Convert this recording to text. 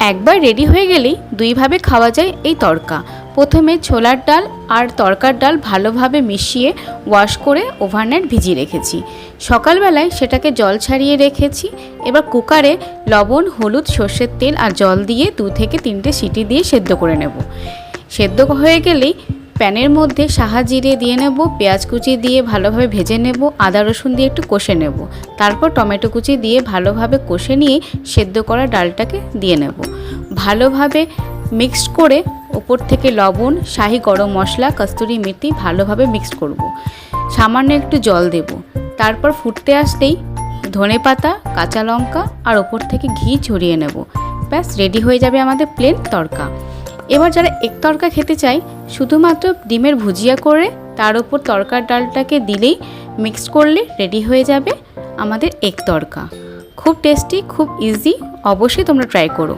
একবার রেডি হয়ে গেলেই দুইভাবে খাওয়া যায় এই তড়কা। প্রথমে ছোলার ডাল আর তড়কার ডাল ভালোভাবে মিশিয়ে ওয়াশ করে ওভারনাইট ভিজিয়ে রেখেছি। সকালবেলায় সেটাকে জল ছাড়িয়ে রেখেছি। এবার কুকারে লবণ, হলুদ, সর্ষের তেল আর জল দিয়ে 2 থেকে 3টে সিটি দিয়ে সেদ্ধ করে নেব। সেদ্ধ হয়ে গেলেই প্যানের মধ্যে সাহা জিরে দিয়ে নেব, পেঁয়াজ কুচি দিয়ে ভালোভাবে ভেজে নেব, আদা রসুন দিয়ে একটু কষে নেব। তারপর টমেটো কুচি দিয়ে ভালোভাবে কষে নিয়ে সেদ্ধ করা ডালটাকে দিয়ে নেব। ভালোভাবে মিক্সড করে ওপর থেকে লবণ, শাহি গরম মশলা, কস্তুরি মেথি ভালোভাবে মিক্সড করব। সামান্য একটু জল দেব। তারপর ফুটতে আসতেই ধনেপাতা, কাঁচা লঙ্কা আর ওপর থেকে ঘি ছড়িয়ে নেব। ব্যাস রেডি হয়ে যাবে আমাদের প্লেন তড়কা। এবার যারা এগ তড়কা খেতে চায় শুধুমাত্র ডিমের ভুজিয়া করে তার উপর তড়কার ডালটাকে দিলেই মিক্স করলে রেডি হয়ে যাবে আমাদের এগ তড়কা। খুব টেস্টি, খুব ইজি, অবশ্যই তোমরা ট্রাই করো।